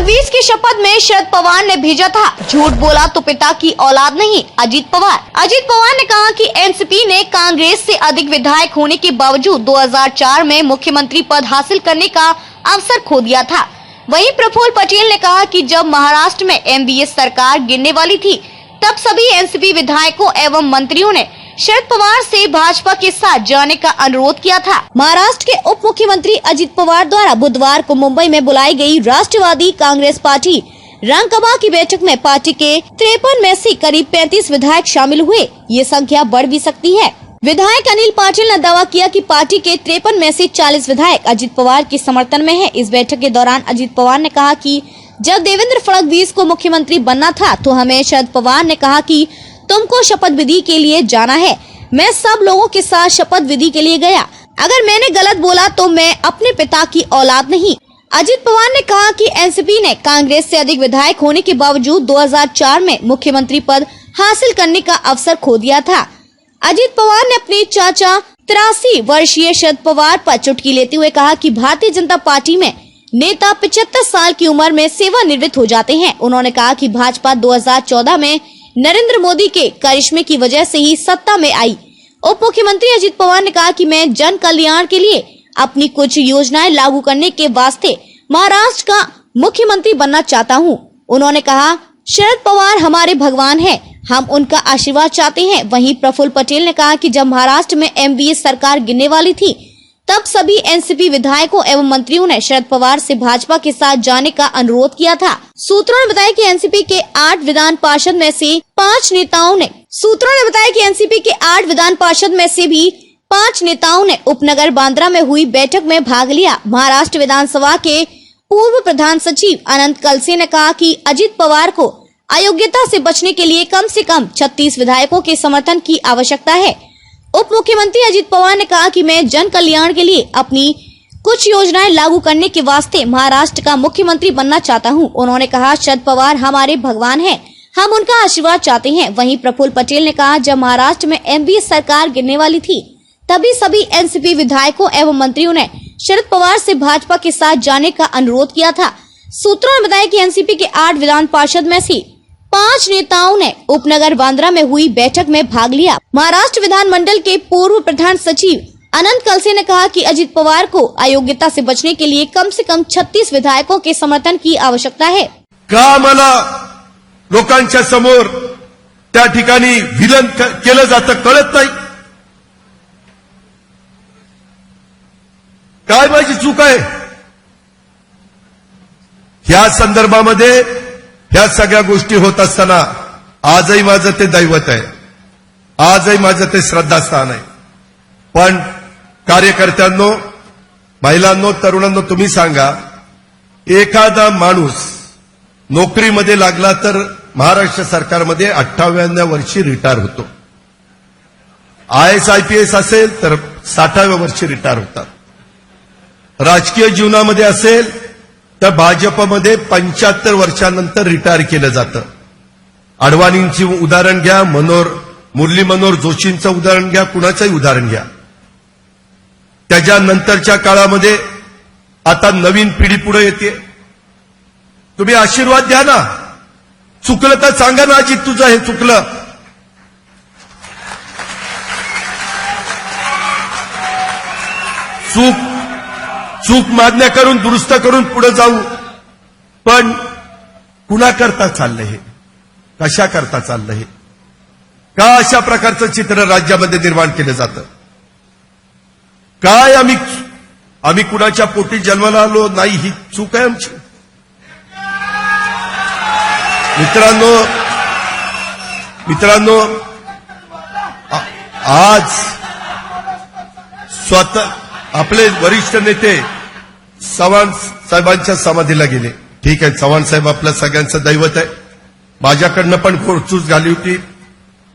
फडणवीस की शपथ में शरद पवार ने भेजा था झूठ बोला तो पिता की औलाद नहीं। अजीत पवार ने कहा कि एनसीपी ने कांग्रेस से अधिक विधायक होने के बावजूद 2004 में मुख्यमंत्री पद हासिल करने का अवसर खो दिया था। वहीं प्रफुल्ल पटेल ने कहा कि जब महाराष्ट्र में एमवीएस सरकार गिरने वाली थी तब सभी एनसीपी विधायकों एवं मंत्रियों ने शरद पवार से भाजपा के साथ जाने का अनुरोध किया था। महाराष्ट्र के उप मुख्यमंत्री अजित पवार द्वारा बुधवार को मुंबई में बुलाई गई राष्ट्रवादी कांग्रेस पार्टी रंगसभा की बैठक में पार्टी के 53 में से करीब 35 विधायक शामिल हुए। ये संख्या बढ़ भी सकती है। विधायक अनिल पाटिल ने दावा किया कि पार्टी के 53 में से 40 विधायक अजित पवार के समर्थन में है। इस बैठक के दौरान अजित पवार ने कहा कि जब देवेंद्र फडणवीस को मुख्यमंत्री बनना था तो हमें शरद पवार ने कहा कि तुमको शपथ विधि के लिए जाना है। मैं सब लोगों के साथ शपथ विधि के लिए गया। अगर मैंने गलत बोला तो मैं अपने पिता की औलाद नहीं। अजित पवार ने कहा कि एनसीपी ने कांग्रेस से अधिक विधायक होने के बावजूद 2004 में मुख्यमंत्री पद हासिल करने का अवसर खो दिया था। अजित पवार ने अपने चाचा 83 वर्षीय शरद पवार पर चुटकी लेते हुए कहा कि भारतीय जनता पार्टी में नेता 75 साल की उम्र में सेवानिवृत्त हो जाते हैं। उन्होंने कहा कि भाजपा 2014 में नरेंद्र मोदी के करिश्मे की वजह से ही सत्ता में आई। उप मुख्यमंत्री अजित पवार ने कहा कि मैं जन कल्याण के लिए अपनी कुछ योजनाएं लागू करने के वास्ते महाराष्ट्र का मुख्यमंत्री बनना चाहता हूं। उन्होंने कहा शरद पवार हमारे भगवान हैं, हम उनका आशीर्वाद चाहते हैं। वहीं प्रफुल्ल पटेल ने कहा कि जब महाराष्ट्र में एमवीएस सरकार गिरने वाली थी तब सभी एनसीपी विधायकों एवं मंत्रियों ने शरद पवार से भाजपा के साथ जाने का अनुरोध किया था। सूत्रों ने बताया कि एनसीपी के 8 विधान पार्षद में से 5 नेताओं ने उपनगर बांद्रा में हुई बैठक में भाग लिया। महाराष्ट्र विधानसभा के पूर्व प्रधान सचिव अनंत कलसे ने कहा कि अजित पवार को अयोग्यता से बचने के लिए कम से कम 36 विधायकों के समर्थन की आवश्यकता है। उप मुख्यमंत्री अजित पवार ने कहा कि मैं जन कल्याण के लिए अपनी कुछ योजनाएं लागू करने के वास्ते महाराष्ट्र का मुख्यमंत्री बनना चाहता हूं। उन्होंने कहा शरद पवार हमारे भगवान हैं, हम उनका आशीर्वाद चाहते हैं। वहीं प्रफुल्ल पटेल ने कहा जब महाराष्ट्र में एमवीएस सरकार गिरने वाली थी तभी सभी एनसीपी विधायकों एवं मंत्रियों ने शरद पवार से भाजपा के साथ जाने का अनुरोध किया था। सूत्रों ने बताया कि एनसीपी के 8 विधान पार्षद में से 5 नेताओं ने उपनगर बांद्रा में हुई बैठक में भाग लिया। महाराष्ट्र विधानमंडल के पूर्व प्रधान सचिव अनंत कलसे ने कहा कि अजित पवार को अयोग्यता से बचने के लिए कम से कम 36 विधायकों के समर्थन की आवश्यकता है। का मला लोकांच्या समोर त्या ठिकाणी विलन केलं जातं कळत नाही? काय माझी चूक आहे? या संदर्भामध्ये ह्या सगळ्या गोष्टी होत असताना आजही माझं ते दैवत आहे, आजही माझं ते श्रद्धास्थान आहे। पण कार्यकर्त्यांनो, महिलांनो, तरुणांनो, तुम्ही सांगा, एखादा माणूस नोकरीमध्ये लागला तर महाराष्ट्र सरकारमध्ये 58व्या वर्षी रिटायर होतो। आयएस आयपीएस असेल तर 60व्या वर्षी रिटायर होतात। राजकीय जीवनामध्ये असेल तर भाजपमध्ये 75 वर्षांनंतर रिटायर केलं जातं। अडवाणींची उदाहरण घ्या, मुरली मनोहर जोशींचं उदाहरण घ्या, कुणाचंही उदाहरण घ्या। त्याच्यानंतरच्या काळामध्ये आता नवीन पिढी पुढे येते। तुम्ही आशीर्वाद द्या ना, चुकलं तर सांगा ना अजित तुझं हे चुकलं। चूक मान्य करून दुरुस्त करून पुढे जाऊ। पण कुणा करता चाललं हे? कशा करता चाललं हे? का अशा प्रकारचं चित्र राज्यामध्ये निर्माण केलं जातं? काय आम्ही कुणाच्या पोटी जन्माला आलो नाही, ही चूक आहे आमची। मित्रांनो, आज स्वतः आपले वरिष्ठ नेते चव्हाण साहेबांच्या समाधीला गेले। ठीक आहे, चव्हाण साहेब आपल्या सगळ्यांचं दैवत आहे। माझ्याकडनं पण चूक झाली होती।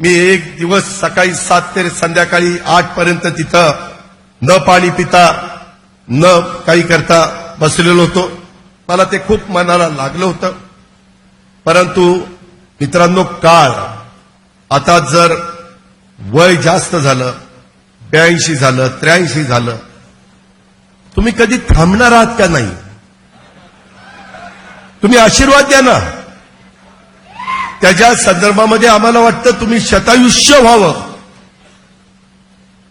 मी एक दिवस सकाळी 7 ते संध्याकाळी 8 पर्यंत तिथं न पाणी पिता न काही करता बसलेलो होतो। मला ते खूप मनाला लागलं होतं। परंतु मित्रांनो, काळ आता जर वय जास्त झालं, 82 झालं, 83 झालं, तुम्ही कधी थांबणार आहात का नाही? तुम्ही आशीर्वाद द्या ना. त्याच्या संदर्भामध्ये आम्हाला वाटतं तुम्ही शतायुष्य व्हावं